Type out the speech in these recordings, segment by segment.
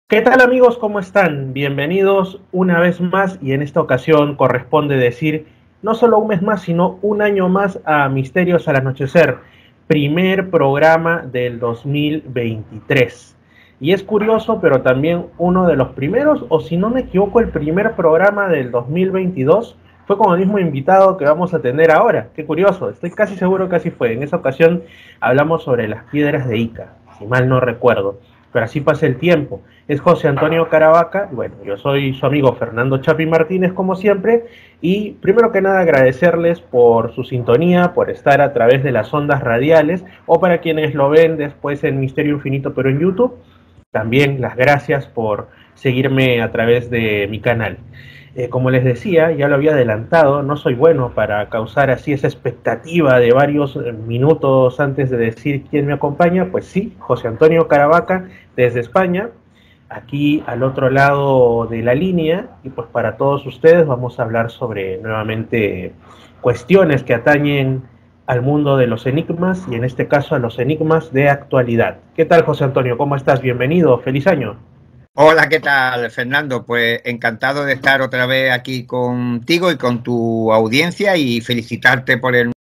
¿Qué tal amigos? ¿Cómo están? Bienvenidos una vez más y en esta ocasión corresponde decir no solo un mes más, sino un año más a Misterios al Anochecer, primer programa del 2023. Y es curioso, pero también uno de los primeros, o si no me equivoco, el primer programa del 2022 fue con el mismo invitado que vamos a tener ahora. Qué curioso, estoy casi seguro que así fue. En esa ocasión hablamos sobre las piedras de Ica, si mal no recuerdo, pero así pasa el tiempo. Es José Antonio Caravaca, y bueno, yo soy su amigo Fernando Chapi Martínez como siempre, y primero que nada agradecerles por su sintonía, por estar a través de las ondas radiales, o para quienes lo ven después en Misterio Infinito pero en YouTube, también las gracias por seguirme a través de mi canal. Como les decía, ya lo había adelantado, no soy bueno para causar así esa expectativa de varios minutos antes de decir quién me acompaña, pues sí, José Antonio Caravaca desde España, aquí al otro lado de la línea, y pues para todos ustedes vamos a hablar sobre nuevamente cuestiones que atañen al mundo de los enigmas y en este caso a los enigmas de actualidad. ¿Qué tal, José Antonio? ¿Cómo estás? Bienvenido, feliz año. Hola, ¿qué tal, Fernando? Pues encantado de estar otra vez aquí contigo y con tu audiencia y felicitarte por el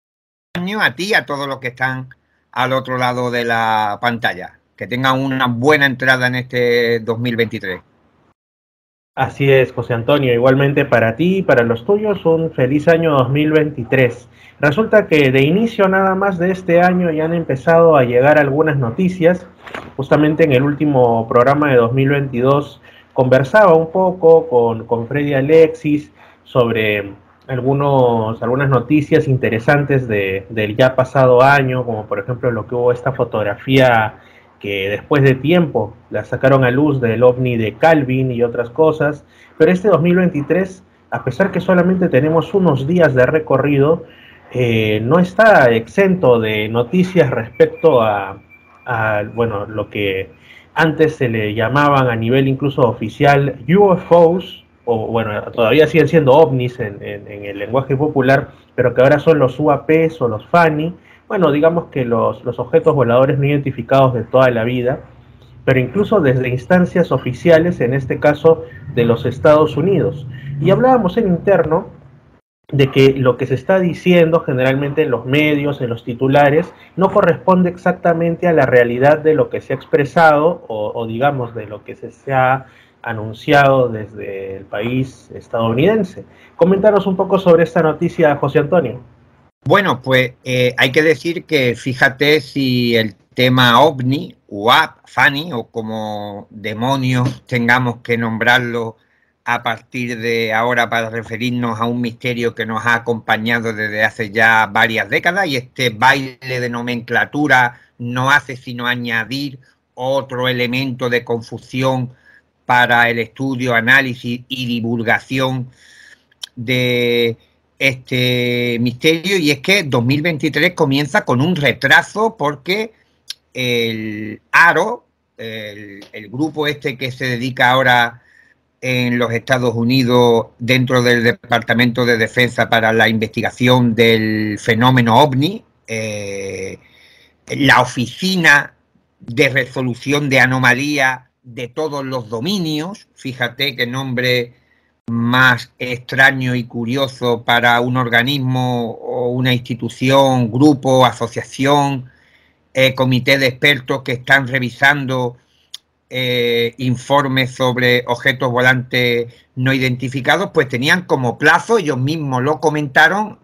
año a ti y a todos los que están al otro lado de la pantalla. Que tengan una buena entrada en este 2023. Así es, José Antonio. Igualmente para ti y para los tuyos, un feliz año 2023. Resulta que de inicio nada más de este año ya han empezado a llegar algunas noticias. Justamente en el último programa de 2022 conversaba un poco con Freddy Alexis sobre algunas noticias interesantes del ya pasado año, como por ejemplo lo que hubo esta fotografía que después de tiempo la sacaron a luz del ovni de Calvin y otras cosas, pero este 2023, a pesar que solamente tenemos unos días de recorrido, no está exento de noticias respecto bueno, lo que antes se le llamaban a nivel incluso oficial UFOs, o bueno, todavía siguen siendo ovnis en el lenguaje popular, pero que ahora son los UAPs o los FANI, bueno, digamos que los objetos voladores no identificados de toda la vida, pero incluso desde instancias oficiales, en este caso de los Estados Unidos. Y hablábamos en interno de que lo que se está diciendo generalmente en los medios, en los titulares, no corresponde exactamente a la realidad de lo que se ha expresado o digamos de lo que se ha anunciado desde el país estadounidense. Coméntanos un poco sobre esta noticia, José Antonio. Bueno, pues hay que decir que fíjate si el tema OVNI, UAP, FANI o como demonios tengamos que nombrarlo a partir de ahora para referirnos a un misterio que nos ha acompañado desde hace ya varias décadas y este baile de nomenclatura no hace sino añadir otro elemento de confusión para el estudio, análisis y divulgación de este misterio, y es que 2023 comienza con un retraso porque el ARO, el grupo este que se dedica ahora en los Estados Unidos dentro del Departamento de Defensa para la investigación del fenómeno OVNI, la oficina de resolución de anomalías de todos los dominios, fíjate qué nombre más extraño y curioso para un organismo o una institución, grupo, asociación, comité de expertos que están revisando informes sobre objetos volantes no identificados, pues tenían como plazo, ellos mismos lo comentaron,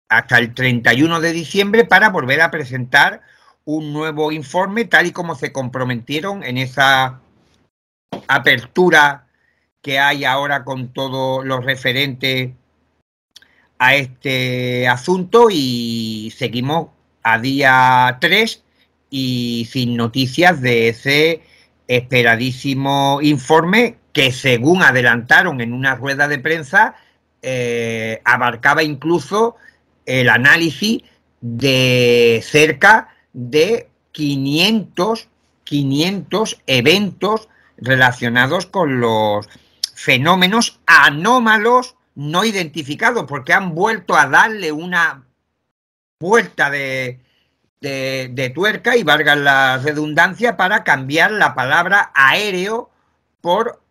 hasta el 31 de diciembre para volver a presentar un nuevo informe, tal y como se comprometieron en esa apertura que hay ahora con todo lo referente a este asunto, y seguimos a día 3 y sin noticias de ese esperadísimo informe que, según adelantaron en una rueda de prensa, abarcaba incluso el análisis de cerca de 500 eventos relacionados con los fenómenos anómalos no identificados, porque han vuelto a darle una vuelta de tuerca, y valga la redundancia, para cambiar la palabra aéreo por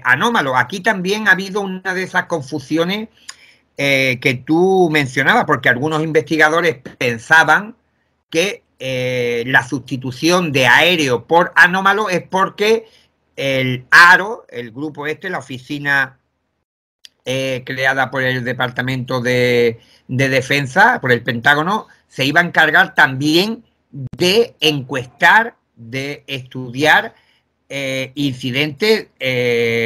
anómalo. Aquí también ha habido una de esas confusiones que tú mencionabas, porque algunos investigadores pensaban que la sustitución de aéreo por anómalo es porque el ARO, el grupo la oficina creada por el Departamento de Defensa, por el Pentágono, se iba a encargar también de encuestar, de estudiar incidentes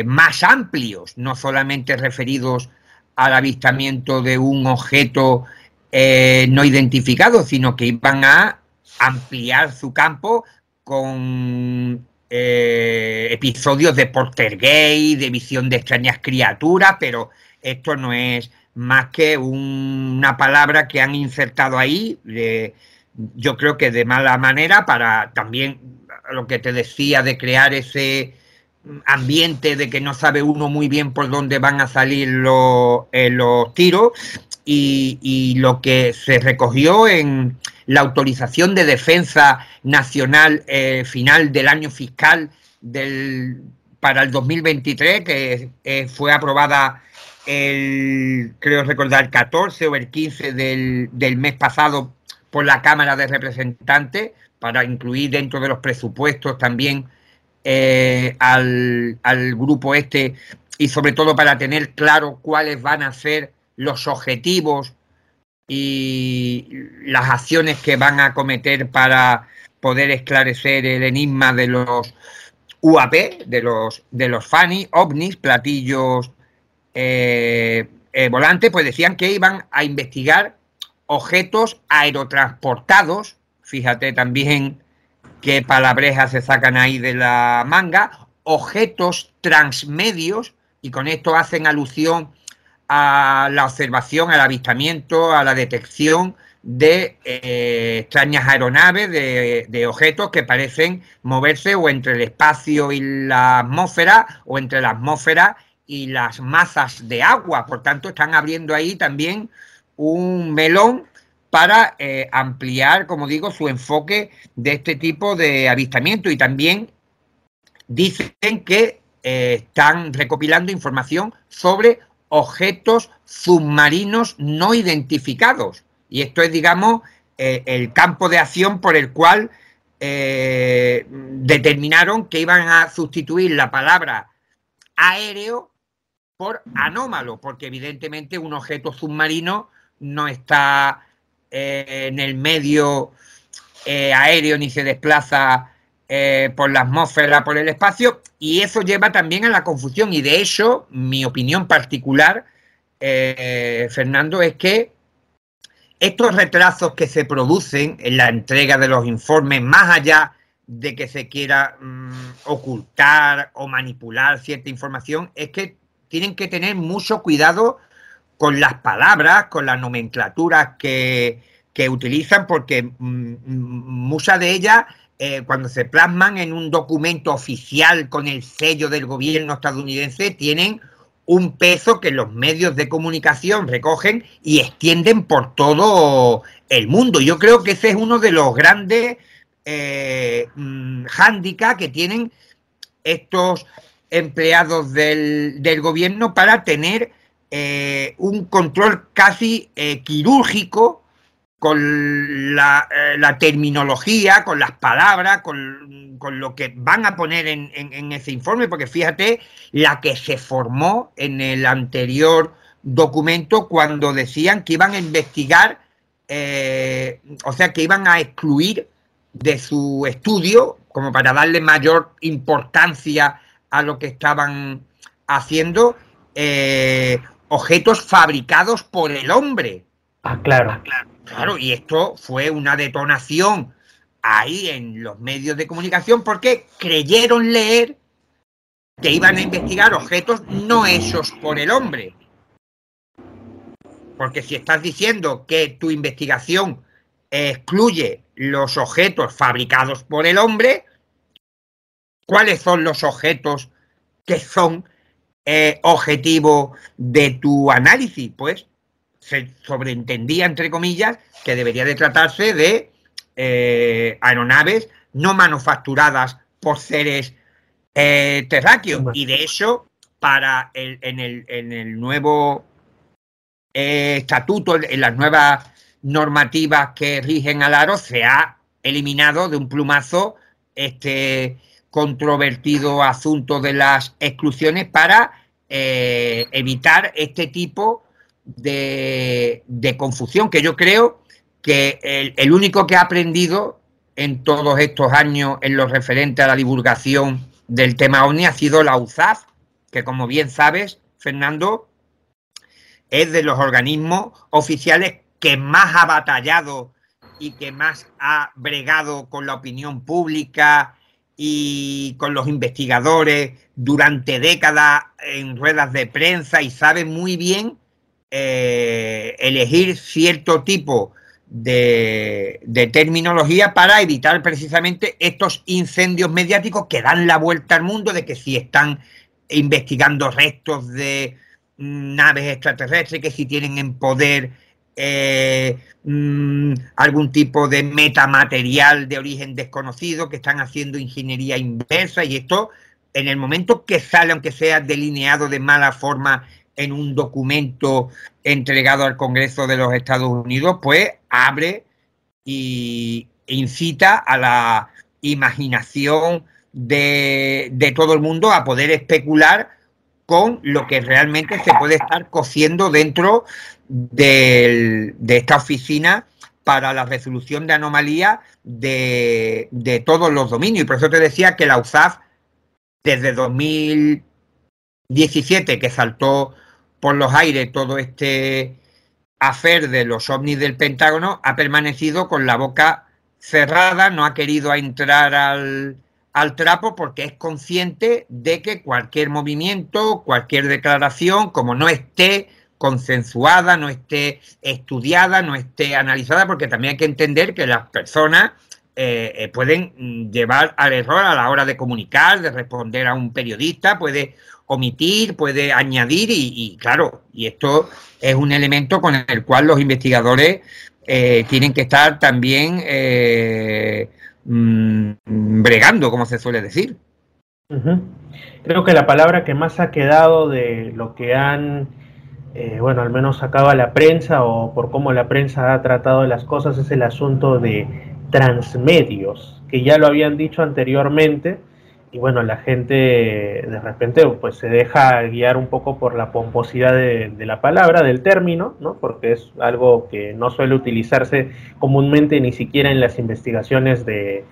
más amplios, no solamente referidos al avistamiento de un objeto no identificado, sino que iban a ampliar su campo con episodios de poltergeist, de visión de extrañas criaturas, pero esto no es más que una palabra que han insertado ahí, yo creo que de mala manera, para también lo que te decía de crear ese ambiente de que no sabe uno muy bien por dónde van a salir los tiros, y lo que se recogió en la autorización de defensa nacional final del año fiscal para el 2023, que fue aprobada creo recordar, el 14 o el 15 del mes pasado por la Cámara de Representantes, para incluir dentro de los presupuestos también al grupo y sobre todo para tener claro cuáles van a ser los objetivos y las acciones que van a cometer para poder esclarecer el enigma de los UAP, de los FANI, ovnis, platillos volantes. Pues decían que iban a investigar objetos aerotransportados, fíjate también qué palabrejas se sacan ahí de la manga, objetos transmedios, y con esto hacen alusión a la observación, al avistamiento, a la detección de extrañas aeronaves, de objetos que parecen moverse o entre el espacio y la atmósfera, o entre la atmósfera y las masas de agua. Por tanto, están abriendo ahí también un melón para ampliar, como digo, su enfoque de este tipo de avistamiento. Y también dicen que están recopilando información sobre objetos submarinos no identificados. Y esto es, digamos, el campo de acción por el cual determinaron que iban a sustituir la palabra aéreo por anómalo, porque evidentemente un objeto submarino no está en el medio aéreo ni se desplaza por la atmósfera, por el espacio, y eso lleva también a la confusión. Y de hecho, mi opinión particular, Fernando, es que estos retrasos que se producen en la entrega de los informes, más allá de que se quiera ocultar o manipular cierta información, es que tienen que tener mucho cuidado con las palabras, con las nomenclaturas que utilizan, porque muchas de ellas, cuando se plasman en un documento oficial con el sello del gobierno estadounidense, tienen un peso que los medios de comunicación recogen y extienden por todo el mundo. Yo creo que ese es uno de los grandes hándicaps que tienen estos empleados del gobierno para tener un control casi quirúrgico con la terminología, con las palabras, con lo que van a poner en ese informe, porque fíjate la que se formó en el anterior documento cuando decían que iban a investigar, o sea, que iban a excluir de su estudio, como para darle mayor importancia a lo que estaban haciendo, objetos fabricados por el hombre. Claro. Claro, y esto fue una detonación ahí en los medios de comunicación, porque creyeron leer que iban a investigar objetos no hechos por el hombre. Porque si estás diciendo que tu investigación excluye los objetos fabricados por el hombre, ¿cuáles son los objetos que son objetivo de tu análisis? Pues se sobreentendía, entre comillas, que debería de tratarse de aeronaves no manufacturadas por seres terráqueo. Y de hecho, en el nuevo estatuto, en las nuevas normativas que rigen al aro, se ha eliminado de un plumazo este controvertido asunto de las exclusiones para evitar este tipo de confusión, que yo creo que el único que ha aprendido en todos estos años en lo referente a la divulgación del tema OVNI ha sido la UZAF, que como bien sabes, Fernando, es de los organismos oficiales que más ha batallado y que más ha bregado con la opinión pública y con los investigadores durante décadas en ruedas de prensa, y sabe muy bien elegir cierto tipo de terminología para evitar precisamente estos incendios mediáticos que dan la vuelta al mundo, de que si están investigando restos de naves extraterrestres, que si tienen en poder algún tipo de metamaterial de origen desconocido, que están haciendo ingeniería inversa, y esto en el momento que sale, aunque sea delineado de mala forma en un documento entregado al Congreso de los Estados Unidos, pues abre y incita a la imaginación de todo el mundo a poder especular con lo que realmente se puede estar cociendo dentro de esta oficina para la resolución de anomalías de todos los dominios. Y por eso te decía que la USAF, desde 2017, que saltó por los aires todo este afer de los ovnis del Pentágono, ha permanecido con la boca cerrada, no ha querido entrar al trapo, porque es consciente de que cualquier movimiento, cualquier declaración, como no esté consensuada, no esté estudiada, no esté analizada, porque también hay que entender que las personas pueden llevar al error a la hora de comunicar, de responder a un periodista, puede omitir, puede añadir, y claro, y esto es un elemento con el cual los investigadores tienen que estar también bregando, como se suele decir. Creo que la palabra que más ha quedado de lo que han, bueno, al menos sacado a la prensa, o por cómo la prensa ha tratado las cosas, es el asunto de transmedios, que ya lo habían dicho anteriormente, y bueno, la gente de repente pues se deja guiar un poco por la pomposidad de la palabra, del término, ¿no? Porque es algo que no suele utilizarse comúnmente, ni siquiera en las investigaciones de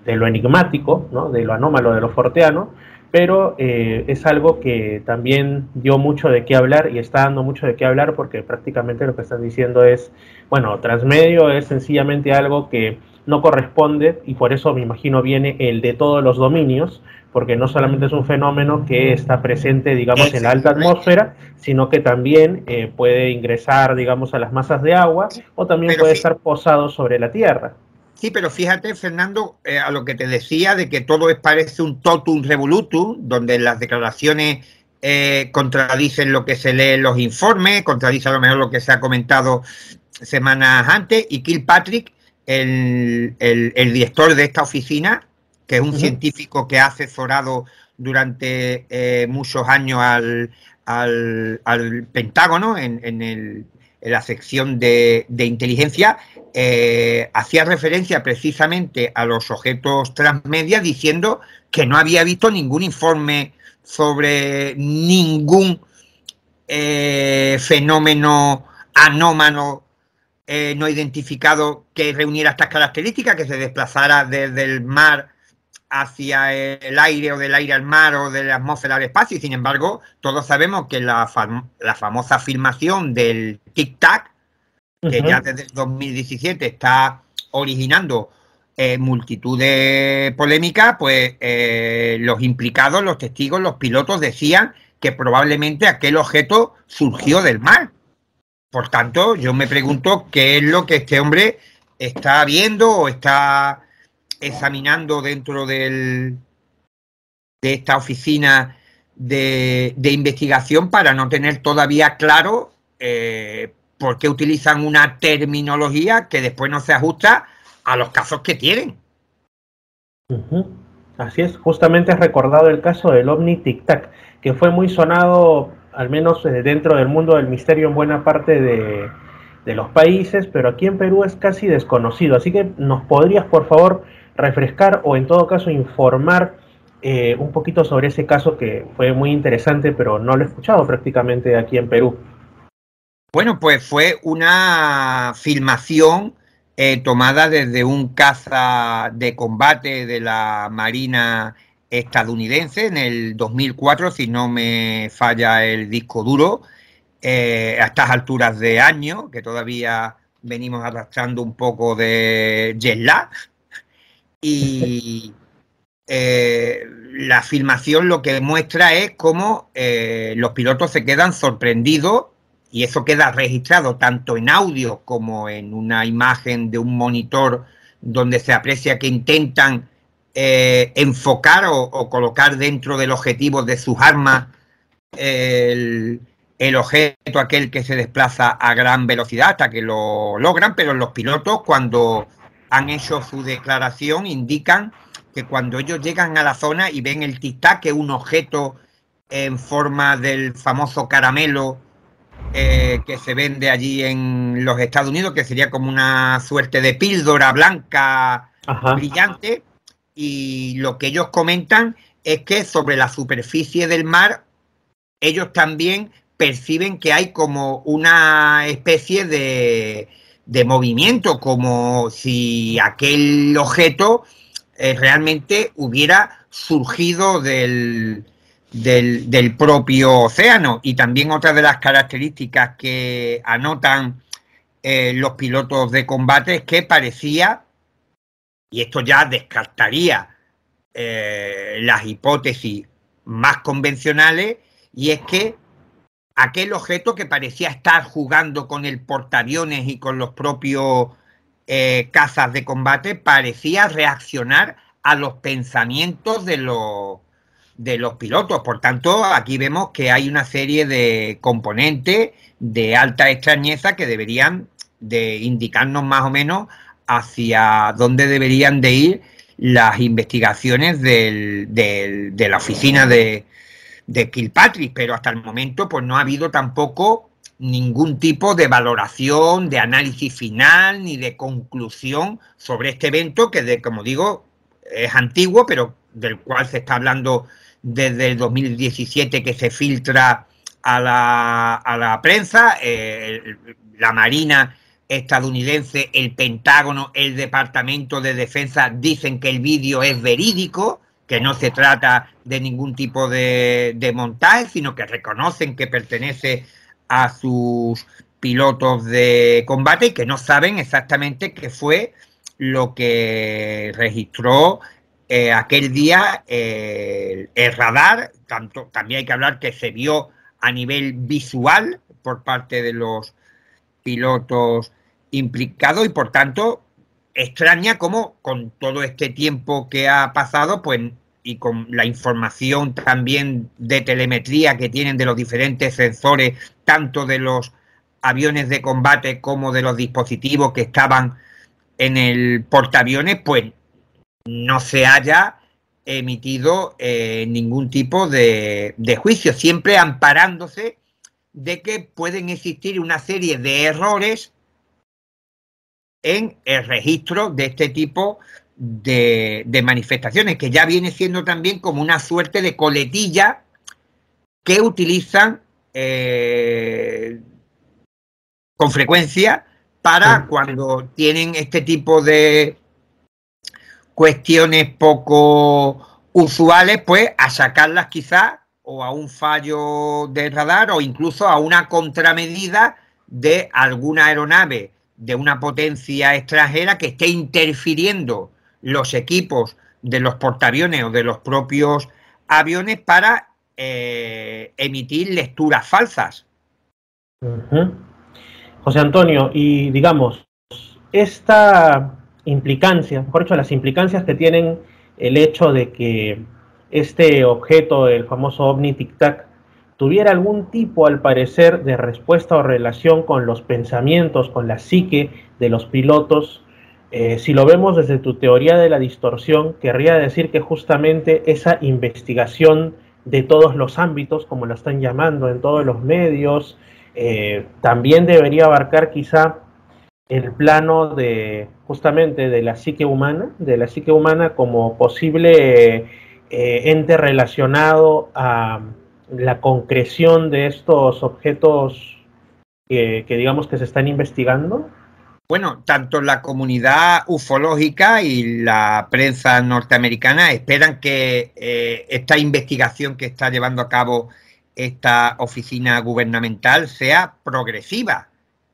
lo enigmático, ¿no? De lo anómalo, de lo forteano, pero es algo que también dio mucho de qué hablar y está dando mucho de qué hablar, porque prácticamente lo que están diciendo es, bueno, transmedio es sencillamente algo que no corresponde, y por eso me imagino viene el de todos los dominios, porque no solamente es un fenómeno que está presente, digamos, en la alta atmósfera, sino que también puede ingresar, digamos, a las masas de agua, o también puede estar posado sobre la Tierra. Sí, pero fíjate, Fernando, a lo que te decía de que todo parece un totum revolutum, donde las declaraciones contradicen lo que se lee en los informes, contradicen a lo mejor lo que se ha comentado semanas antes, y Kilpatrick, el director de esta oficina, que es un científico que ha asesorado durante muchos años al Pentágono en la sección de inteligencia, hacía referencia precisamente a los objetos transmedia, diciendo que no había visto ningún informe sobre ningún fenómeno anómalo no identificado que reuniera estas características, que se desplazara desde el mar hacia el aire, o del aire al mar, o de la atmósfera al espacio. Y sin embargo, todos sabemos que la famosa filmación del Tic Tac, que ya desde el 2017 está originando multitud de polémicas, pues los implicados, los testigos, los pilotos decían que probablemente aquel objeto surgió del mar. Por tanto, yo me pregunto qué es lo que este hombre está viendo o está examinando dentro de esta oficina de investigación, para no tener todavía claro por qué utilizan una terminología que después no se ajusta a los casos que tienen. Así es, justamente has recordado el caso del OVNI Tic Tac, que fue muy sonado, al menos dentro del mundo del misterio en buena parte de los países, pero aquí en Perú es casi desconocido. Así que nos podrías, por favor, refrescar o en todo caso informar un poquito sobre ese caso que fue muy interesante, pero no lo he escuchado prácticamente aquí en Perú. Bueno, pues fue una filmación tomada desde un caza de combate de la Marina estadounidense en el 2004, si no me falla el disco duro, a estas alturas de año, que todavía venimos arrastrando un poco de jet lag. Y la filmación lo que muestra es cómo los pilotos se quedan sorprendidos y eso queda registrado tanto en audio como en una imagen de un monitor donde se aprecia que intentan enfocar o colocar dentro del objetivo de sus armas el objeto aquel que se desplaza a gran velocidad hasta que lo logran, pero los pilotos cuando han hecho su declaración indican que cuando ellos llegan a la zona y ven el tic-tac, que es un objeto en forma del famoso caramelo que se vende allí en los Estados Unidos, que sería como una suerte de píldora blanca Ajá. brillante, y lo que ellos comentan es que sobre la superficie del mar ellos también perciben que hay como una especie de movimiento, como si aquel objeto realmente hubiera surgido del propio océano. Y también otra de las características que anotan los pilotos de combate es que parecía, y esto ya descartaría las hipótesis más convencionales, y es que aquel objeto que parecía estar jugando con el portaaviones y con los propios cazas de combate parecía reaccionar a los pensamientos de los pilotos. Por tanto, aquí vemos que hay una serie de componentes de alta extrañeza que deberían de indicarnos más o menos hacia dónde deberían de ir las investigaciones de la oficina de Kilpatrick, pero hasta el momento pues no ha habido tampoco ningún tipo de valoración, de análisis final ni de conclusión sobre este evento que, como digo, es antiguo, pero del cual se está hablando desde el 2017, que se filtra a la prensa, la Marina estadounidense, el Pentágono, el Departamento de Defensa dicen que el vídeo es verídico, que no se trata de ningún tipo de montaje, sino que reconocen que pertenece a sus pilotos de combate y que no saben exactamente qué fue lo que registró aquel día el radar. También hay que hablar que se vio a nivel visual por parte de los pilotos implicados y por tanto extraña cómo con todo este tiempo que ha pasado, pues, y con la información también de telemetría que tienen de los diferentes sensores, tanto de los aviones de combate como de los dispositivos que estaban en el portaaviones, pues no se haya emitido ningún tipo de juicio, siempre amparándose de que pueden existir una serie de errores en el registro de este tipo de manifestaciones, que ya viene siendo también como una suerte de coletilla que utilizan con frecuencia para cuando tienen este tipo de cuestiones poco usuales, pues achacarlas quizás o a un fallo de radar o incluso a una contramedida de alguna aeronave de una potencia extranjera que esté interfiriendo los equipos de los portaaviones o de los propios aviones para emitir lecturas falsas. José Antonio, y digamos, esta implicancia, mejor dicho, las implicancias que tienen el hecho de que este objeto, el famoso OVNI Tic Tac, tuviera algún tipo, al parecer, de respuesta o relación con los pensamientos, con la psique de los pilotos, Si lo vemos desde tu teoría de la distorsión, querría decir que justamente esa investigación de todos los ámbitos, como lo están llamando en todos los medios, también debería abarcar quizá el plano de justamente de la psique humana como posible ente relacionado a la concreción de estos objetos que digamos que se están investigando. Bueno, tanto la comunidad ufológica y la prensa norteamericana esperan que esta investigación que está llevando a cabo esta oficina gubernamental sea progresiva,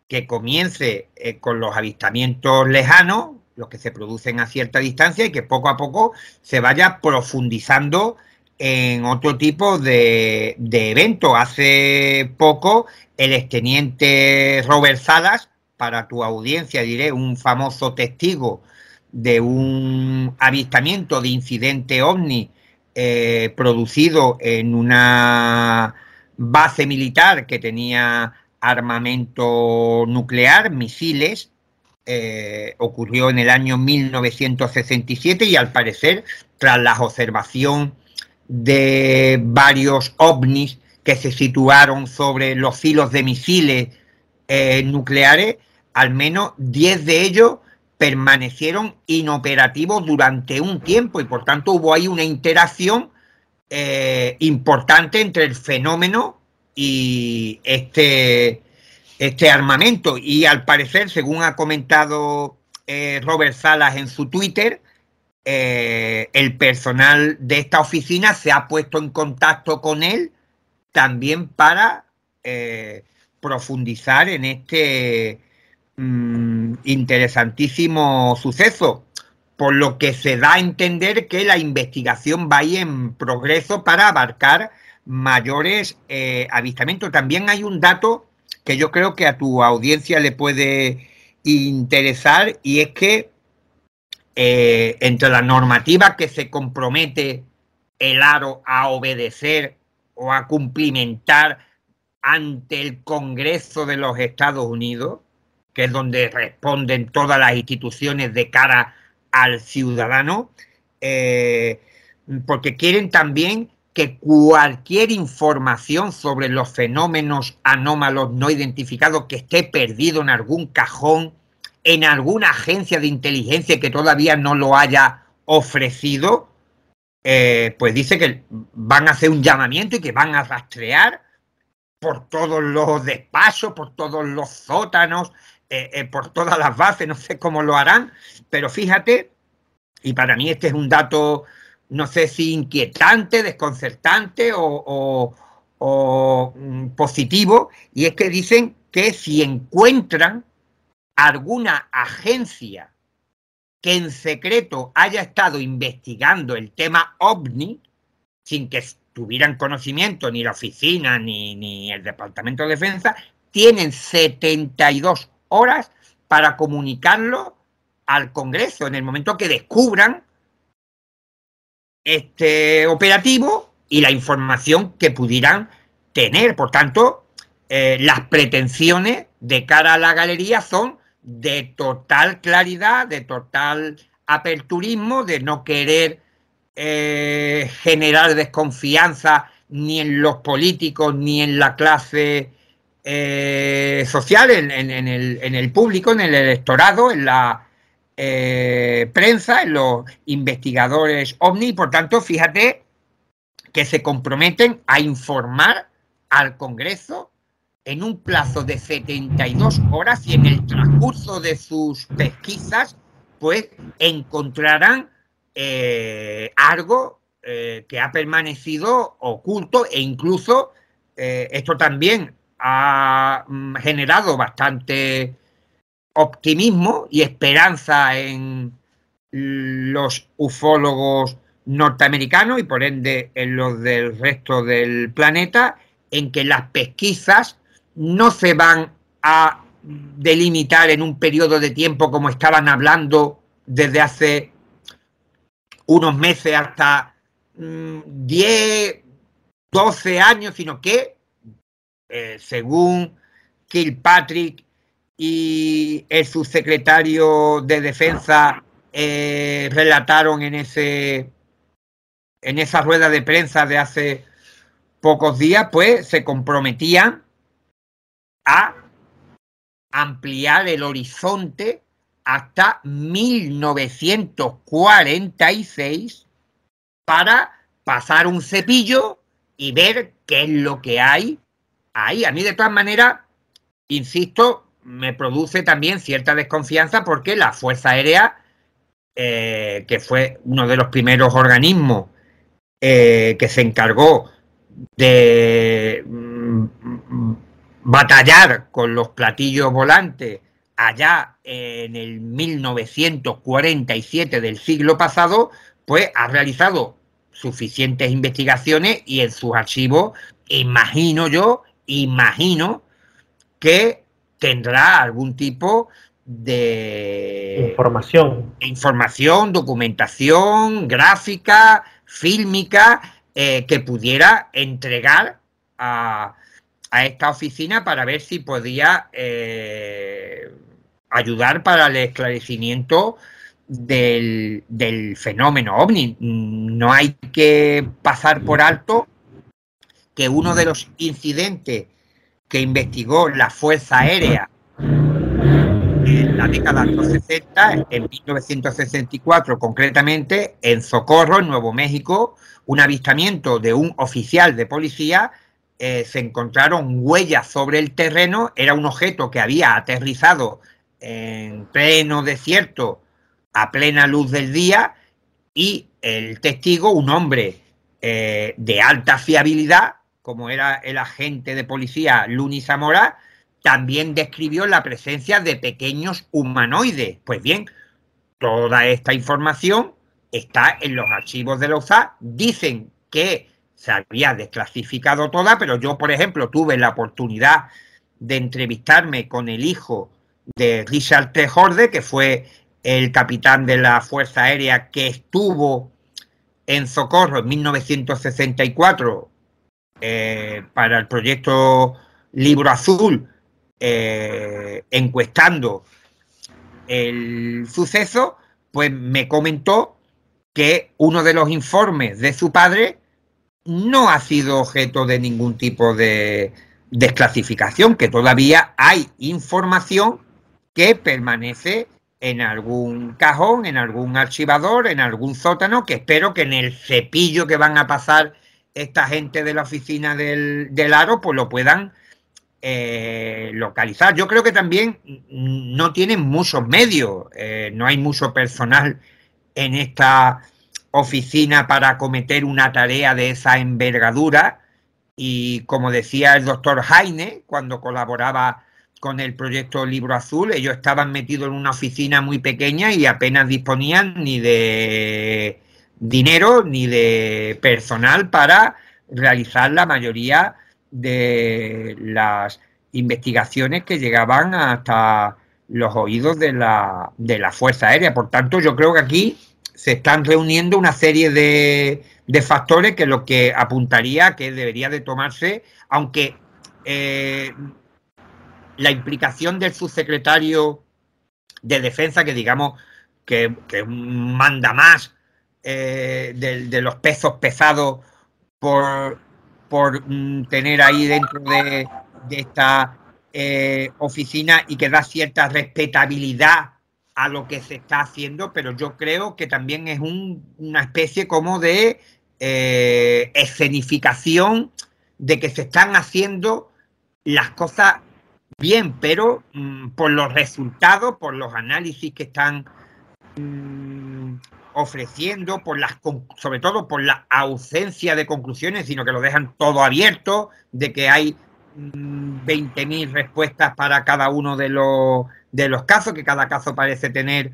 que comience con los avistamientos lejanos, los que se producen a cierta distancia, y que poco a poco se vaya profundizando en otro tipo de eventos. Hace poco el exteniente Robert Salas, para tu audiencia diré, un famoso testigo de un avistamiento de incidente ovni producido en una base militar que tenía armamento nuclear, misiles, ocurrió en el año 1967 y al parecer, tras la observación de varios ovnis que se situaron sobre los hilos de misiles nucleares, al menos 10 de ellos permanecieron inoperativos durante un tiempo y por tanto hubo ahí una interacción importante entre el fenómeno y este armamento. Y al parecer, según ha comentado Robert Salas en su Twitter, el personal de esta oficina se ha puesto en contacto con él también para profundizar en este interesantísimo suceso, por lo que se da a entender que la investigación va ahí en progreso para abarcar mayores avistamientos. También hay un dato que yo creo que a tu audiencia le puede interesar, y es que entre la normativa que se compromete el Aro a obedecer o a cumplimentar ante el Congreso de los Estados Unidos, que es donde responden todas las instituciones de cara al ciudadano, porque quieren también que cualquier información sobre los fenómenos anómalos no identificados que esté perdido en algún cajón, en alguna agencia de inteligencia que todavía no lo haya ofrecido, pues dice que van a hacer un llamamiento y que van a rastrear por todos los despachos, por todos los sótanos, por todas las bases, no sé cómo lo harán, pero fíjate, y para mí este es un dato, no sé si inquietante, desconcertante o positivo, y es que dicen que si encuentran alguna agencia que en secreto haya estado investigando el tema OVNI, sin que tuvieran conocimiento ni la oficina ni el Departamento de Defensa, tienen 72 horas para comunicarlo al Congreso en el momento que descubran este operativo y la información que pudieran tener. Por tanto, las pretensiones de cara a la galería son de total claridad, de total aperturismo, de no querer generar desconfianza ni en los políticos ni en la clase social, en el público, en el electorado, en la prensa, en los investigadores OVNI. Por tanto, fíjate que se comprometen a informar al Congreso en un plazo de 72 horas y en el transcurso de sus pesquisas, pues encontrarán algo que ha permanecido oculto, e incluso esto también ha generado bastante optimismo y esperanza en los ufólogos norteamericanos y por ende en los del resto del planeta, en que las pesquisas no se van a delimitar en un periodo de tiempo como estaban hablando desde hace unos meses hasta 10, 12 años, sino que según Kilpatrick y el subsecretario de Defensa relataron en esa rueda de prensa de hace pocos días, pues se comprometían a ampliar el horizonte hasta 1946 para pasar un cepillo y ver qué es lo que hay ahí. A mí, de todas maneras, insisto, me produce también cierta desconfianza porque la Fuerza Aérea, que fue uno de los primeros organismos que se encargó de batallar con los platillos volantes allá en el 1947 del siglo pasado, pues ha realizado suficientes investigaciones y en sus archivos, imagino que tendrá algún tipo de información, documentación, gráfica, fílmica, que pudiera entregar a esta oficina para ver si podía ayudar para el esclarecimiento del fenómeno OVNI. No hay que pasar por alto que uno de los incidentes que investigó la Fuerza Aérea en la década de los 60, en 1964 concretamente, en Socorro, en Nuevo México, un avistamiento de un oficial de policía, se encontraron huellas sobre el terreno, era un objeto que había aterrizado en pleno desierto, a plena luz del día, y el testigo, un hombre de alta fiabilidad, como era el agente de policía Luni Zamora, también describió la presencia de pequeños humanoides. Pues bien, toda esta información está en los archivos de la USAC. Dicen que se había desclasificado toda, pero yo, por ejemplo, tuve la oportunidad de entrevistarme con el hijo de Richard T. Horde, que fue el capitán de la Fuerza Aérea que estuvo en Socorro en 1964 para el proyecto Libro Azul, encuestando el suceso, pues me comentó que uno de los informes de su padre no ha sido objeto de ningún tipo de desclasificación, que todavía hay información que permanece en algún cajón, en algún archivador, en algún sótano, que espero que en el cepillo que van a pasar esta gente de la oficina del Aro, pues lo puedan localizar. Yo creo que también no tienen muchos medios, no hay mucho personal en esta oficina para acometer una tarea de esa envergadura, y como decía el doctor Heine cuando colaboraba con el proyecto Libro Azul, ellos estaban metidos en una oficina muy pequeña y apenas disponían ni de dinero ni de personal para realizar la mayoría de las investigaciones que llegaban hasta los oídos de la Fuerza Aérea. Por tanto, yo creo que aquí se están reuniendo una serie de factores que lo que apuntaría a que debería de tomarse, aunque la implicación del subsecretario de Defensa, que digamos que manda más de los pesos pesados por tener ahí dentro de esta oficina, y que da cierta respetabilidad a lo que se está haciendo, pero yo creo que también es una especie como de escenificación de que se están haciendo las cosas bien, pero por los resultados, por los análisis que están ofreciendo, sobre todo por la ausencia de conclusiones, sino que lo dejan todo abierto, de que hay 20.000 respuestas para cada uno de los casos, que cada caso parece tener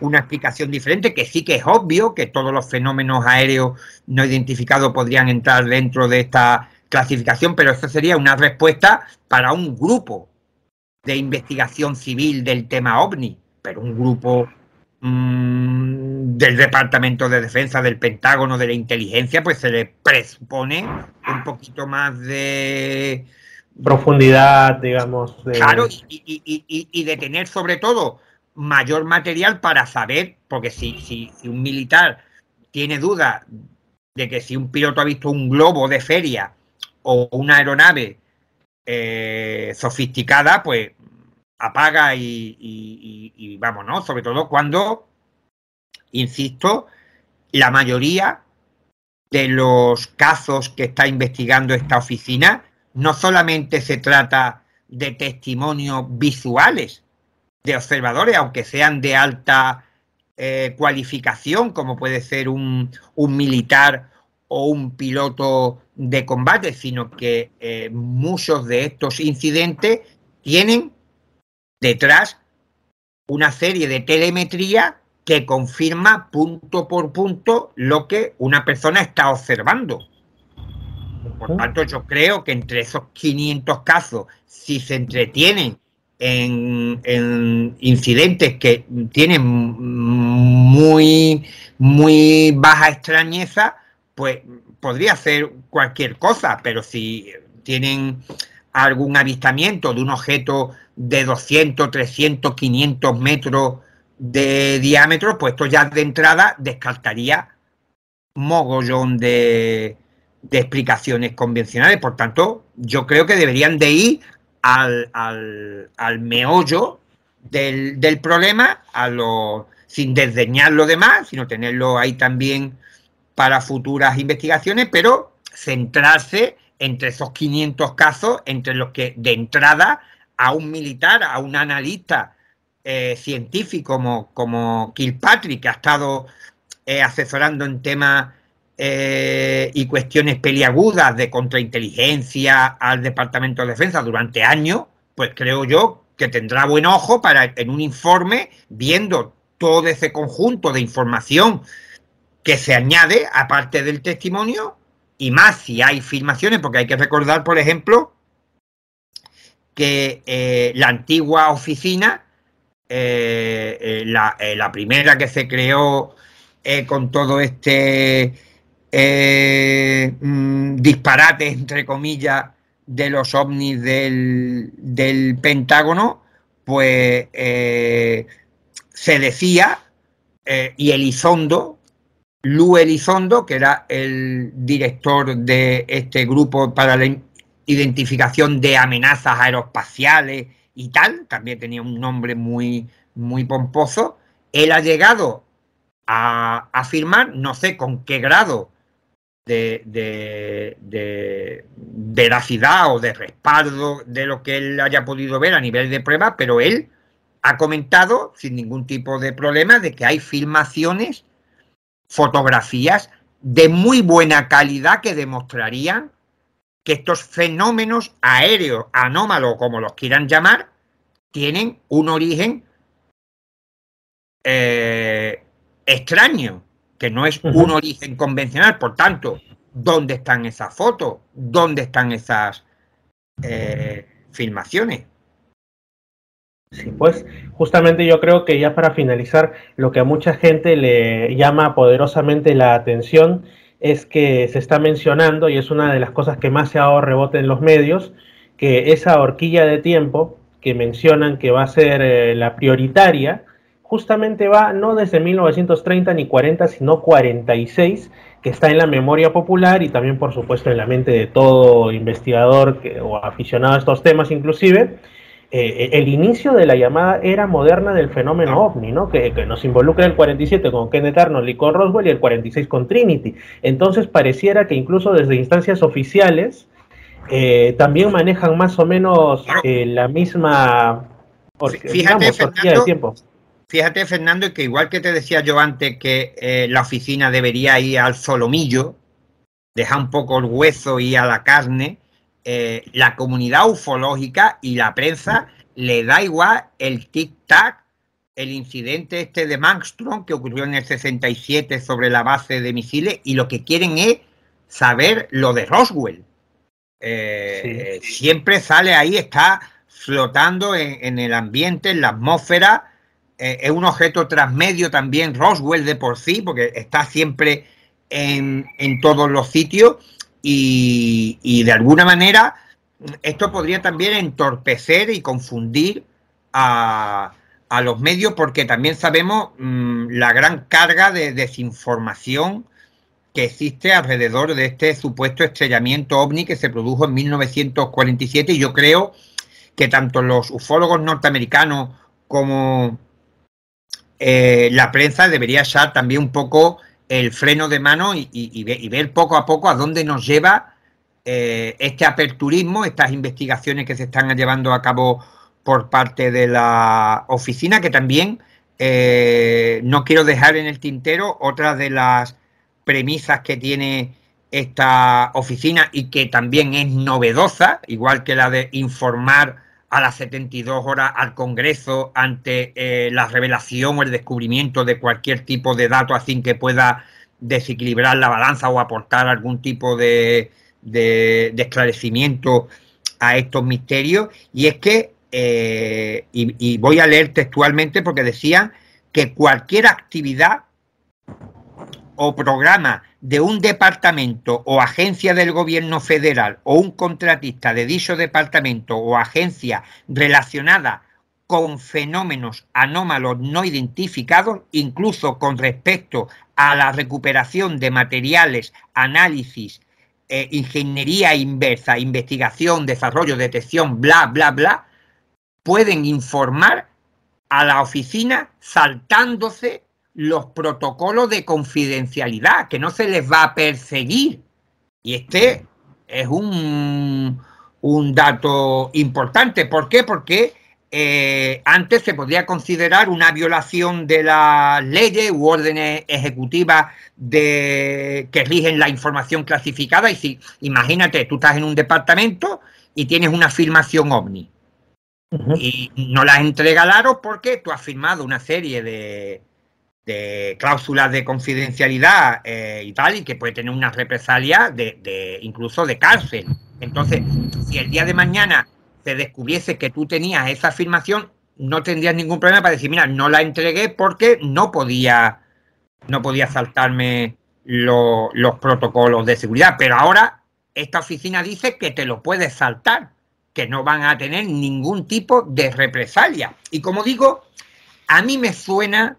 una explicación diferente, que sí que es obvio que todos los fenómenos aéreos no identificados podrían entrar dentro de esta clasificación, pero eso sería una respuesta para un grupo de investigación civil del tema OVNI, pero un grupo del Departamento de Defensa, del Pentágono, de la inteligencia, pues se le presupone un poquito más de profundidad, digamos. Claro, y de tener sobre todo mayor material para saber, porque si un militar tiene dudas de que si un piloto ha visto un globo de feria o una aeronave sofisticada, pues apaga y vámonos, sobre todo cuando, insisto, la mayoría de los casos que está investigando esta oficina no solamente se trata de testimonios visuales de observadores, aunque sean de alta cualificación, como puede ser un militar o un piloto de combate, sino que muchos de estos incidentes tienen detrás una serie de telemetría que confirma punto por punto lo que una persona está observando. Por tanto, yo creo que entre esos 500 casos, si se entretienen en incidentes que tienen muy baja extrañeza, pues podría ser cualquier cosa, pero si tienen algún avistamiento de un objeto de 200, 300, 500 metros de diámetro, pues esto ya de entrada descartaría mogollón de explicaciones convencionales. Por tanto, yo creo que deberían de ir al meollo del problema, sin desdeñar lo demás, sino tenerlo ahí también para futuras investigaciones, pero centrarse entre esos 500 casos, entre los que de entrada a un militar, a un analista científico como Kilpatrick, que ha estado asesorando en temas y cuestiones peliagudas de contrainteligencia al Departamento de Defensa durante años, pues creo yo que tendrá buen ojo para, en un informe, viendo todo ese conjunto de información que se añade, aparte del testimonio, y más si hay filmaciones, porque hay que recordar, por ejemplo, que la antigua oficina, la primera que se creó con todo este disparate, entre comillas, de los ovnis del Pentágono, pues se decía, y Elizondo, Lou Elizondo, que era el director de este grupo para la identificación de amenazas aeroespaciales y tal, también tenía un nombre muy pomposo, él ha llegado a afirmar, no sé con qué grado de veracidad o de respaldo de lo que él haya podido ver a nivel de prueba, pero él ha comentado sin ningún tipo de problema de que hay filmaciones, fotografías de muy buena calidad que demostrarían que estos fenómenos aéreos, anómalos, como los quieran llamar, tienen un origen extraño, que no es un origen convencional. Por tanto, ¿dónde están esas fotos? ¿Dónde están esas filmaciones? Sí, pues justamente yo creo que ya para finalizar, lo que a mucha gente le llama poderosamente la atención es que se está mencionando, y es una de las cosas que más se ha dado rebote en los medios, que esa horquilla de tiempo que mencionan que va a ser la prioritaria, justamente va no desde 1930 ni 40, sino 46, que está en la memoria popular y también por supuesto en la mente de todo investigador o aficionado a estos temas inclusive. El inicio de la llamada era moderna del fenómeno OVNI, ¿no? Que nos involucra el 47 con Kenneth Arnold y con Roswell y el 46 con Trinity. Entonces pareciera que incluso desde instancias oficiales también manejan más o menos la misma horquilla de tiempo. Fíjate, Fernando, que igual que te decía yo antes que la oficina debería ir al solomillo, dejar un poco el hueso y a la carne, la comunidad ufológica y la prensa le da igual el tic-tac, el incidente este de Armstrong que ocurrió en el 67 sobre la base de misiles, y lo que quieren es saber lo de Roswell. Siempre sale ahí, está flotando en el ambiente, en la atmósfera. Es un objeto transmedio también Roswell de por sí, porque está siempre en todos los sitios y de alguna manera esto podría también entorpecer y confundir a los medios, porque también sabemos la gran carga de desinformación que existe alrededor de este supuesto estrellamiento ovni que se produjo en 1947, y yo creo que tanto los ufólogos norteamericanos como la prensa debería echar también un poco el freno de mano y ver poco a poco a dónde nos lleva este aperturismo, estas investigaciones que se están llevando a cabo por parte de la oficina, que también no quiero dejar en el tintero otra de las premisas que tiene esta oficina y que también es novedosa, igual que la de informar a las 72 horas al Congreso ante la revelación o el descubrimiento de cualquier tipo de dato así que pueda desequilibrar la balanza o aportar algún tipo de esclarecimiento a estos misterios. Y es que, y voy a leer textualmente porque decía que cualquier actividad o programa de un departamento o agencia del gobierno federal o un contratista de dicho departamento o agencia relacionada con fenómenos anómalos no identificados, incluso con respecto a la recuperación de materiales, análisis, ingeniería inversa, investigación, desarrollo, detección, bla, bla, bla, pueden informar a la oficina saltándose los protocolos de confidencialidad, que no se les va a perseguir. Y este es un dato importante. ¿Por qué? Porque antes se podía considerar una violación de las leyes u órdenes ejecutivas que rigen la información clasificada. Y si, imagínate, tú estás en un departamento y tienes una filmación OVNI. Y no las entrega al Aro porque tú has firmado una serie de cláusulas de confidencialidad y tal, y que puede tener una represalia incluso de cárcel. Entonces, si el día de mañana se descubriese que tú tenías esa afirmación, no tendrías ningún problema para decir, mira, no la entregué porque no podía saltarme los protocolos de seguridad. Pero ahora esta oficina dice que te lo puedes saltar, que no van a tener ningún tipo de represalia. Y como digo, a mí me suena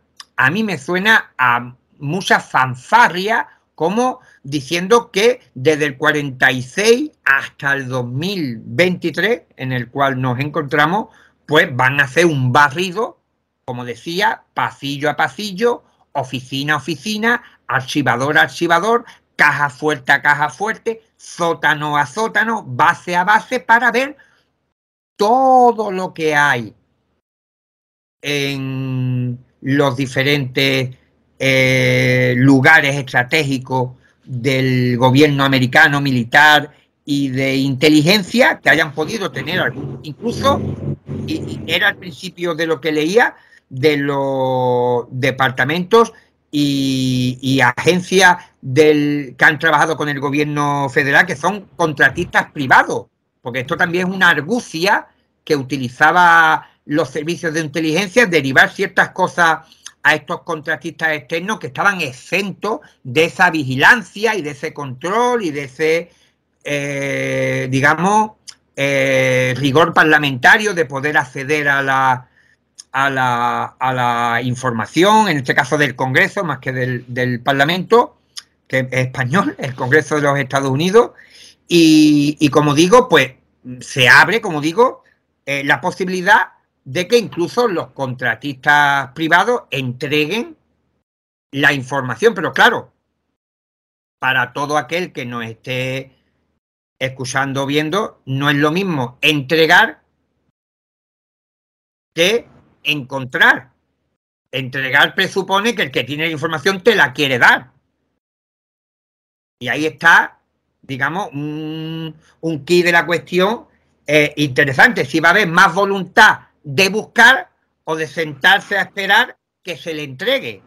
a mucha fanfarria, como diciendo que desde el 46 hasta el 2023, en el cual nos encontramos, pues van a hacer un barrido, como decía, pasillo a pasillo, oficina a oficina, archivador a archivador, caja fuerte, sótano a sótano, base a base, para ver todo lo que hay en los diferentes lugares estratégicos del gobierno americano, militar y de inteligencia, que hayan podido tener algún, incluso, y era al principio de lo que leía, de los departamentos y agencias que han trabajado con el gobierno federal, que son contratistas privados, porque esto también es una argucia que utilizaba los servicios de inteligencia, derivar ciertas cosas a estos contratistas externos que estaban exentos de esa vigilancia y de ese control y de ese, rigor parlamentario de poder acceder a la información, en este caso del Congreso, más que del Parlamento, que es español, el Congreso de los Estados Unidos. Y como digo, pues se abre, como digo, la posibilidad de que incluso los contratistas privados entreguen la información. Pero claro, para todo aquel que nos esté escuchando o viendo, no es lo mismo entregar que encontrar. Entregar presupone que el que tiene la información te la quiere dar. Y ahí está, digamos, un quid de la cuestión interesante. Si va a haber más voluntad de buscar o de sentarse a esperar que se le entregue.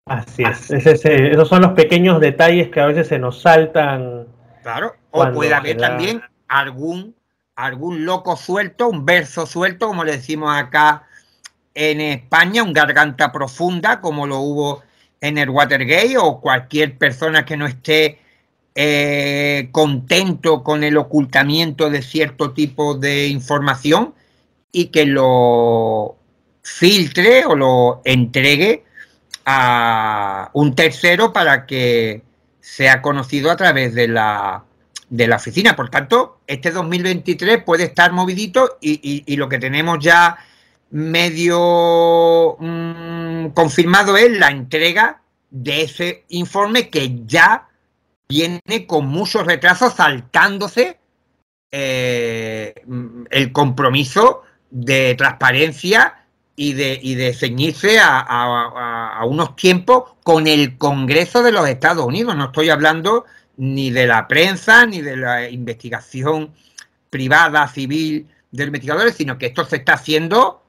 Así es. Esos son los pequeños detalles que a veces se nos saltan. Claro, o puede haber también algún loco suelto, un verso suelto, como le decimos acá en España, un garganta profunda, como lo hubo en el Watergate, o cualquier persona que no esté contento con el ocultamiento de cierto tipo de información y que lo filtre o lo entregue a un tercero para que sea conocido a través de la oficina. Por tanto, este 2023 puede estar movidito y lo que tenemos ya medio confirmado es la entrega de ese informe que ya viene con muchos retrasos, saltándose el compromiso de transparencia y de ceñirse a unos tiempos con el Congreso de los Estados Unidos. No estoy hablando ni de la prensa ni de la investigación privada, civil de investigadores, sino que esto se está haciendo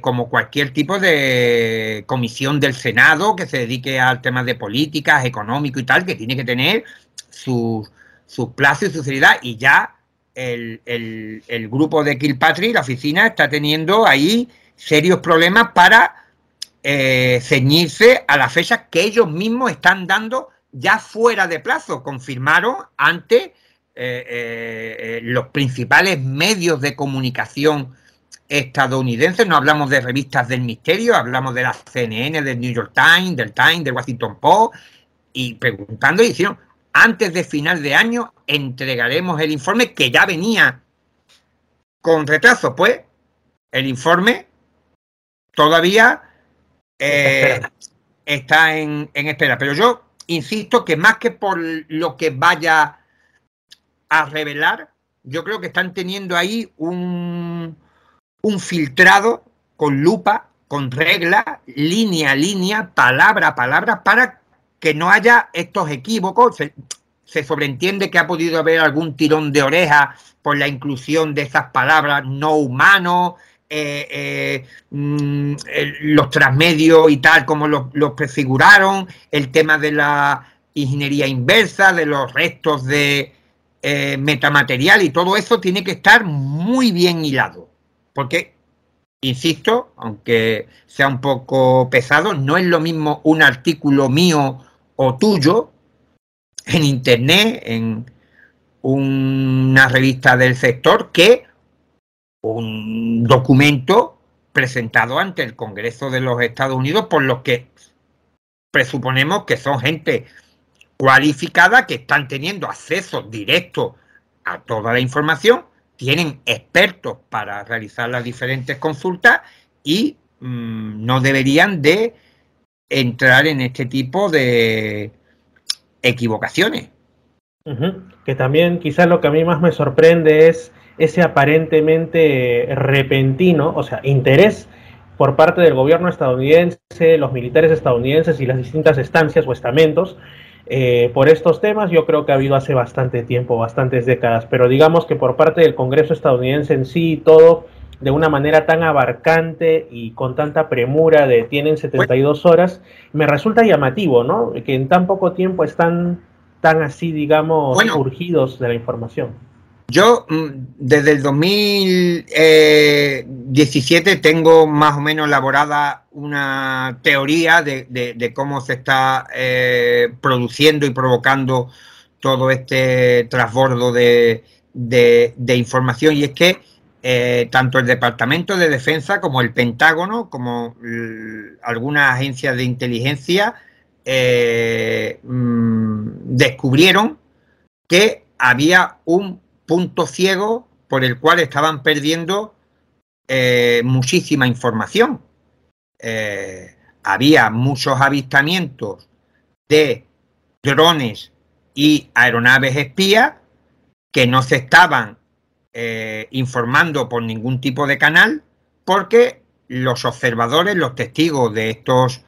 como cualquier tipo de comisión del Senado que se dedique al tema de políticas, económico y tal, que tiene que tener sus plazos y su seriedad, y ya el grupo de Kilpatrick, la oficina, está teniendo ahí serios problemas para ceñirse a las fechas que ellos mismos están dando ya fuera de plazo. Confirmaron ante los principales medios de comunicación estadounidenses. No hablamos de revistas del misterio, hablamos de la CNN, del New York Times, del Washington Post, y preguntando, y hicieron: antes de final de año entregaremos el informe, que ya venía con retraso. Pues el informe todavía está en espera. Pero yo insisto que más que por lo que vaya a revelar, yo creo que están teniendo ahí un filtrado con lupa, con regla, línea a línea, palabra a palabra, para que no haya estos equívocos. Se sobreentiende que ha podido haber algún tirón de oreja por la inclusión de esas palabras: no humano, los transmedios y tal como los prefiguraron, el tema de la ingeniería inversa, de los restos de metamaterial, y todo eso tiene que estar muy bien hilado, porque, insisto, aunque sea un poco pesado, no es lo mismo un artículo mío o tuyo en internet, en una revista del sector, que un documento presentado ante el Congreso de los Estados Unidos por los que presuponemos que son gente cualificada, que están teniendo acceso directo a toda la información, tienen expertos para realizar las diferentes consultas y no deberían de entrar en este tipo de equivocaciones. Que también quizás lo que a mí más me sorprende es ese aparentemente repentino, o sea, interés por parte del gobierno estadounidense, los militares estadounidenses y las distintas estancias o estamentos por estos temas. Yo creo que ha habido hace bastante tiempo, bastantes décadas, pero digamos que por parte del Congreso estadounidense en sí y todo, de una manera tan abarcante y con tanta premura de tienen 72 horas, me resulta llamativo, ¿no? Que en tan poco tiempo están tan así, digamos, urgidos de la información. Yo desde el 2017 tengo más o menos elaborada una teoría de cómo se está produciendo y provocando todo este transbordo de información, y es que tanto el Departamento de Defensa como el Pentágono, como algunas agencias de inteligencia descubrieron que había un punto ciego por el cual estaban perdiendo muchísima información. Había muchos avistamientos de drones y aeronaves espías que no se estaban informando por ningún tipo de canal, porque los observadores, los testigos de estos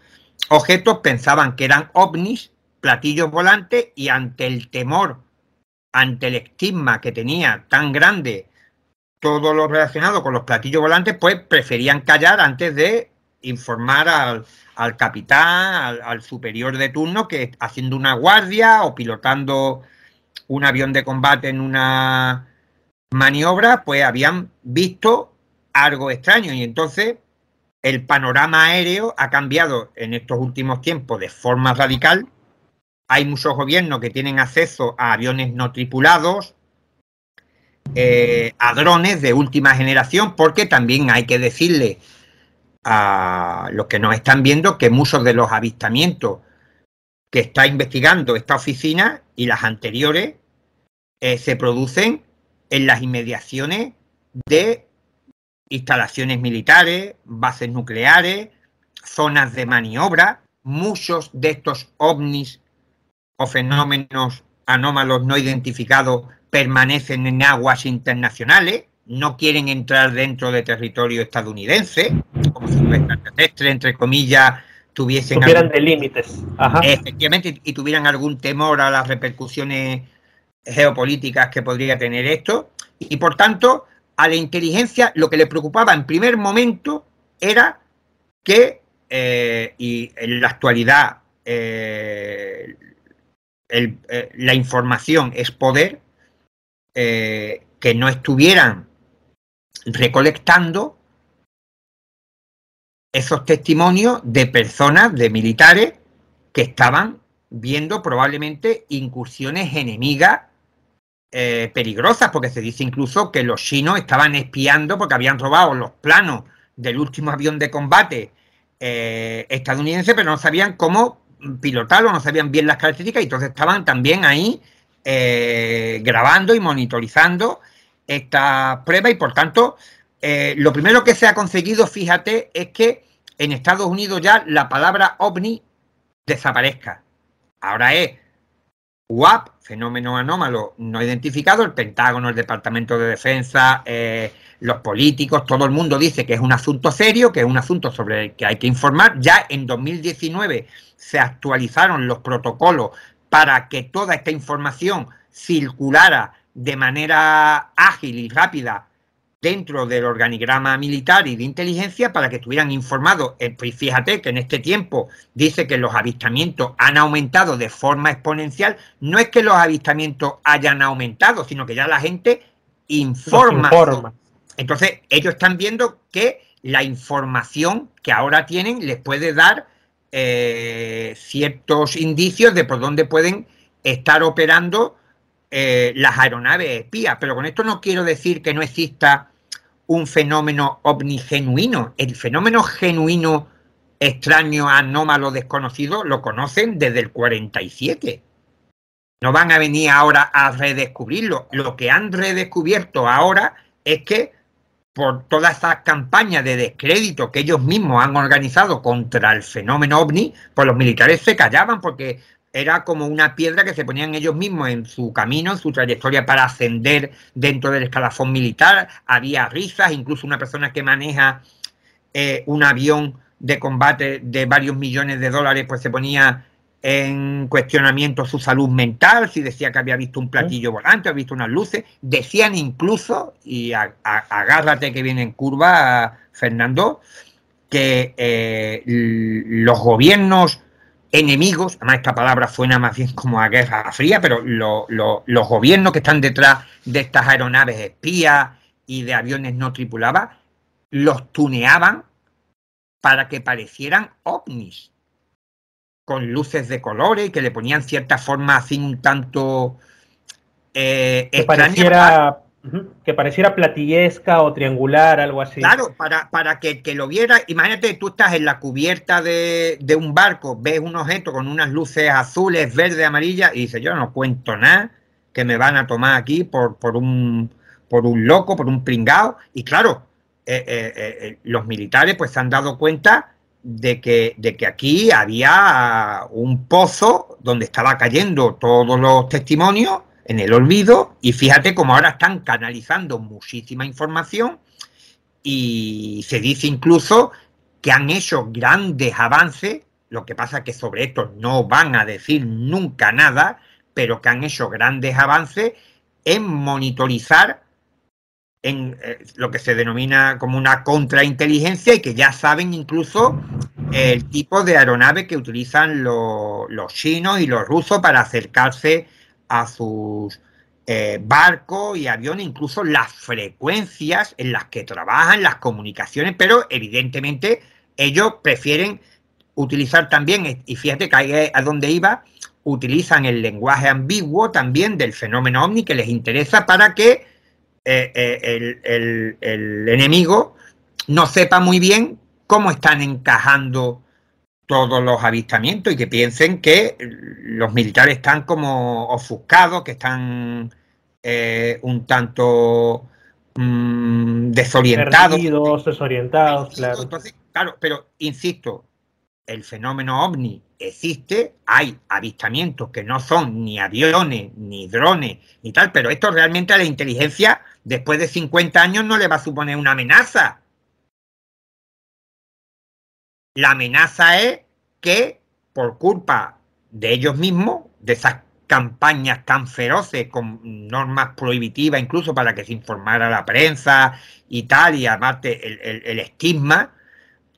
objetos, pensaban que eran ovnis, platillos volantes, y ante el temor, ante el estigma que tenía tan grande todo lo relacionado con los platillos volantes, pues preferían callar antes de informar al capitán, al superior de turno, que haciendo una guardia o pilotando un avión de combate en una maniobra, pues habían visto algo extraño. Y entonces el panorama aéreo ha cambiado en estos últimos tiempos de forma radical, hay muchos gobiernos que tienen acceso a aviones no tripulados, a drones de última generación, porque también hay que decirle a los que nos están viendo que muchos de los avistamientos que está investigando esta oficina y las anteriores se producen en las inmediaciones de instalaciones militares, bases nucleares, zonas de maniobra. Muchos de estos ovnis o fenómenos anómalos no identificados permanecen en aguas internacionales, no quieren entrar dentro de territorio estadounidense, como si los extraterrestres, entre comillas, tuvieran de límites. Ajá. Efectivamente, y tuvieran algún temor a las repercusiones geopolíticas que podría tener esto. Y por tanto, a la inteligencia lo que le preocupaba en primer momento era que, y en la actualidad la información es poder, que no estuvieran recolectando esos testimonios de personas, de militares, que estaban viendo probablemente incursiones enemigas peligrosas, porque se dice incluso que los chinos estaban espiando porque habían robado los planos del último avión de combate estadounidense, pero no sabían cómo pilotarlo, no sabían bien las características, y entonces estaban también ahí grabando y monitorizando esta prueba. Y por tanto, lo primero que se ha conseguido, fíjate, es que en Estados Unidos ya la palabra ovni desaparezca. Ahora es UAP, fenómeno anómalo no identificado. El Pentágono, el Departamento de Defensa, los políticos, todo el mundo dice que es un asunto serio, que es un asunto sobre el que hay que informar. Ya en 2019 se actualizaron los protocolos para que toda esta información circulara de manera ágil y rápida dentro del organigrama militar y de inteligencia, para que estuvieran informados. Pues fíjate que en este tiempo dice que los avistamientos han aumentado de forma exponencial. No es que los avistamientos hayan aumentado, sino que ya la gente informa. Entonces ellos están viendo que la información que ahora tienen les puede dar ciertos indicios de por dónde pueden estar operando las aeronaves espías. Pero con esto no quiero decir que no exista un fenómeno ovni genuino. El fenómeno genuino, extraño, anómalo, desconocido, lo conocen desde el 47. No van a venir ahora a redescubrirlo. Lo que han redescubierto ahora es que, por todas esas campañas de descrédito que ellos mismos han organizado contra el fenómeno ovni, pues los militares se callaban, porque era como una piedra que se ponían ellos mismos en su camino, en su trayectoria para ascender dentro del escalafón militar. Había risas, incluso una persona que maneja un avión de combate de varios millones de dólares, pues se ponía en cuestionamiento su salud mental, si decía que había visto un platillo volante, había visto unas luces. Decían incluso, y agárrate que viene en curva, Fernando, que los gobiernos enemigos, además esta palabra suena más bien como a Guerra Fría, pero los gobiernos que están detrás de estas aeronaves espías y de aviones no tripulados, los tuneaban para que parecieran ovnis, con luces de colores, que le ponían cierta forma así un tanto extraña. Que pareciera platillesca o triangular, algo así. Claro, para que lo viera. Imagínate, tú estás en la cubierta de un barco, ves un objeto con unas luces azules, verdes, amarillas, y dices, yo no cuento nada, que me van a tomar aquí por un loco, por un pringao. Y claro, los militares pues se han dado cuenta de que aquí había un pozo donde estaba cayendo todos los testimonios en el olvido. Y fíjate cómo ahora están canalizando muchísima información, y se dice incluso que han hecho grandes avances. Lo que pasa es que sobre esto no van a decir nunca nada, pero que han hecho grandes avances en monitorizar en lo que se denomina como una contrainteligencia, y que ya saben incluso el tipo de aeronave que utilizan los chinos y los rusos para acercarse a sus barcos y aviones, incluso las frecuencias en las que trabajan, las comunicaciones. Pero evidentemente ellos prefieren utilizar también, y fíjate que ahí es a donde iba, utilizan el lenguaje ambiguo también del fenómeno ovni que les interesa para que el enemigo no sepa muy bien cómo están encajando todos los avistamientos y que piensen que los militares están como ofuscados, que están un tanto desorientados. Perdidos, desorientados, claro. Entonces, claro, pero insisto, el fenómeno ovni existe, hay avistamientos que no son ni aviones, ni drones, ni tal, pero esto realmente a la inteligencia, después de 50 años, no le va a suponer una amenaza. La amenaza es que, por culpa de ellos mismos, de esas campañas tan feroces, con normas prohibitivas incluso para que se informara a la prensa y tal, y además el estigma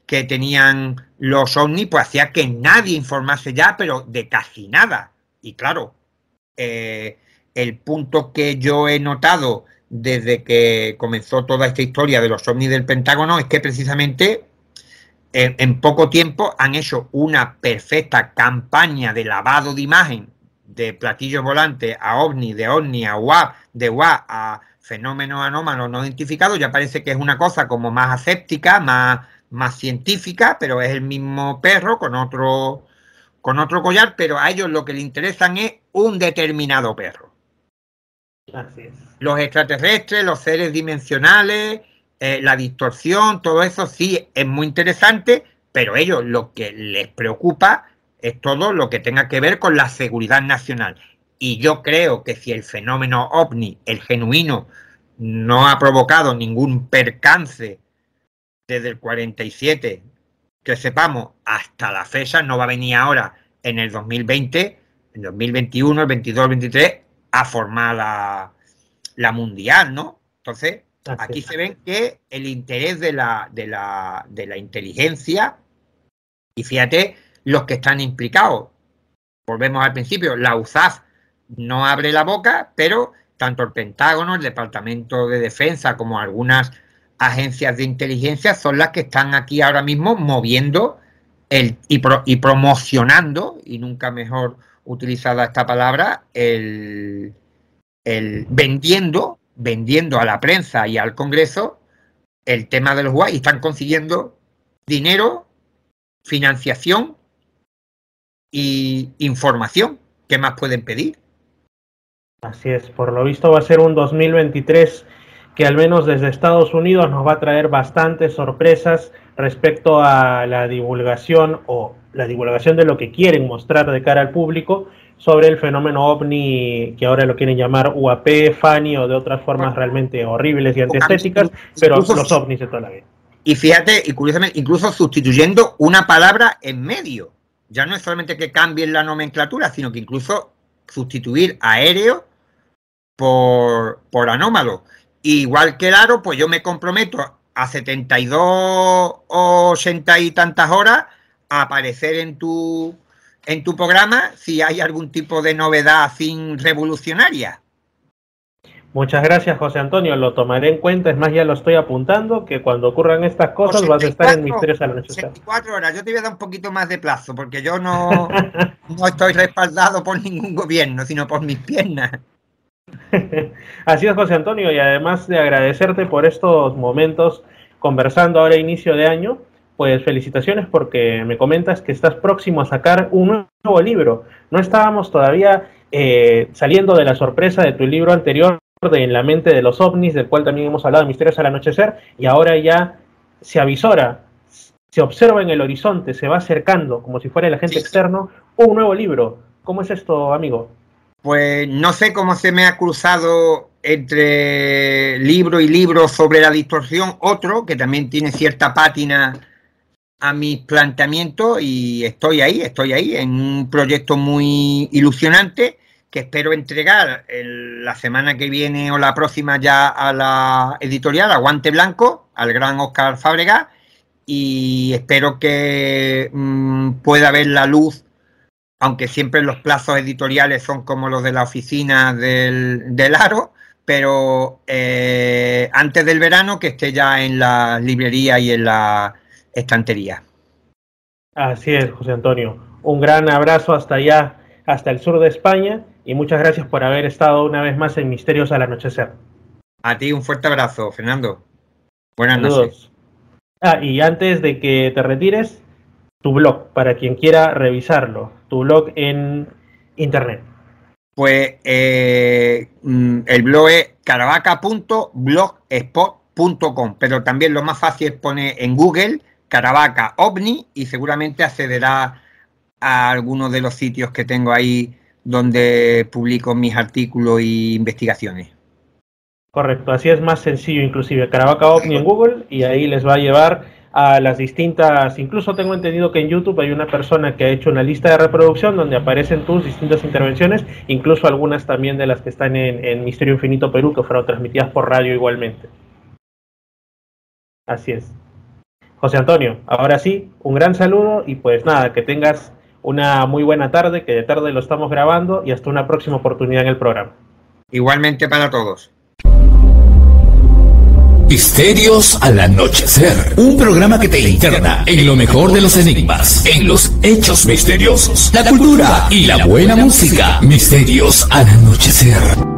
que tenían los ovnis, pues hacía que nadie informase ya, pero de casi nada. Y claro, el punto que yo he notado desde que comenzó toda esta historia de los ovnis del Pentágono es que precisamente en poco tiempo han hecho una perfecta campaña de lavado de imagen de platillos volantes a ovni, de ovni a UAP, de UAP a fenómenos anómalos no identificados. Ya parece que es una cosa como más aséptica, más científica, pero es el mismo perro con otro collar, pero a ellos lo que les interesan es un determinado perro. Así es. Los extraterrestres, los seres dimensionales, la distorsión, todo eso sí es muy interesante, pero ellos lo que les preocupa es todo lo que tenga que ver con la seguridad nacional. Y yo creo que si el fenómeno ovni, el genuino, no ha provocado ningún percance desde el 47, que sepamos, hasta la fecha, no va a venir ahora en el 2020, en 2021, el 22, el 23, a formar la mundial, ¿no? Entonces, aquí se ven que el interés de la inteligencia, y fíjate los que están implicados. Volvemos al principio, la USAF no abre la boca, pero tanto el Pentágono, el Departamento de Defensa, como algunas agencias de inteligencia son las que están aquí ahora mismo moviendo y promocionando, y nunca mejor utilizada esta palabra, vendiendo a la prensa y al Congreso el tema de los UAP, y están consiguiendo dinero, financiación y información. ¿Qué más pueden pedir? Así es, por lo visto va a ser un 2023 que al menos desde Estados Unidos nos va a traer bastantes sorpresas respecto a la divulgación o la divulgación de lo que quieren mostrar de cara al público sobre el fenómeno ovni, que ahora lo quieren llamar UAP, FANI o de otras formas realmente horribles y antiestéticas, pero los ovnis de toda la vida. Y fíjate, y curiosamente, incluso sustituyendo una palabra en medio. Ya no es solamente que cambien la nomenclatura, sino que incluso sustituir aéreo por anómalo. Igual que el aro, pues yo me comprometo a 72 o 80 y tantas horas a aparecer en tu programa si hay algún tipo de novedad así revolucionaria. Muchas gracias, José Antonio, lo tomaré en cuenta, es más, ya lo estoy apuntando, que cuando ocurran estas cosas 64, vas a estar en Misterios al Anochecer. 64 horas, yo te voy a dar un poquito más de plazo, porque yo no estoy respaldado por ningún gobierno, sino por mis piernas. Así es, José Antonio, y además de agradecerte por estos momentos conversando ahora a inicio de año, pues felicitaciones porque me comentas que estás próximo a sacar un nuevo libro. No estábamos todavía saliendo de la sorpresa de tu libro anterior, de En la mente de los ovnis, del cual también hemos hablado, Misterios al Anochecer, y ahora ya se avisora, se observa en el horizonte, se va acercando, como si fuera el agente externo, un nuevo libro. ¿Cómo es esto, amigo? Pues no sé cómo se me ha cruzado entre libro y libro sobre la distorsión, otro que también tiene cierta pátina a mis planteamientos, y estoy ahí en un proyecto muy ilusionante que espero entregar la semana que viene o la próxima ya a la editorial, a Guante Blanco, al gran Óscar Fábregas, y espero que pueda ver la luz, aunque siempre los plazos editoriales son como los de la oficina del Aro, pero antes del verano que esté ya en la librería y en la estantería. Así es, José Antonio. Un gran abrazo hasta allá, hasta el sur de España, y muchas gracias por haber estado una vez más en Misterios al Anochecer. A ti un fuerte abrazo, Fernando. Buenas Saludos. noches. Y antes de que te retires, tu blog, para quien quiera revisarlo, tu blog en internet. Pues el blog es caravaca.blogspot.com, pero también lo más fácil es poner en Google Caravaca OVNI y seguramente accederá a algunos de los sitios que tengo ahí donde publico mis artículos e investigaciones. Correcto, así es más sencillo, inclusive Caravaca OVNI en Google, y ahí les va a llevar a las distintas, incluso tengo entendido que en YouTube hay una persona que ha hecho una lista de reproducción donde aparecen tus distintas intervenciones, incluso algunas también de las que están en Misterio Infinito Perú, que fueron transmitidas por radio igualmente. Así es. José Antonio, ahora sí, un gran saludo y pues nada, que tengas una muy buena tarde, que de tarde lo estamos grabando, y hasta una próxima oportunidad en el programa. Igualmente para todos. Misterios al Anochecer, un programa que te interna en lo mejor de los enigmas, en los hechos misteriosos, la cultura y la buena música. Misterios al Anochecer.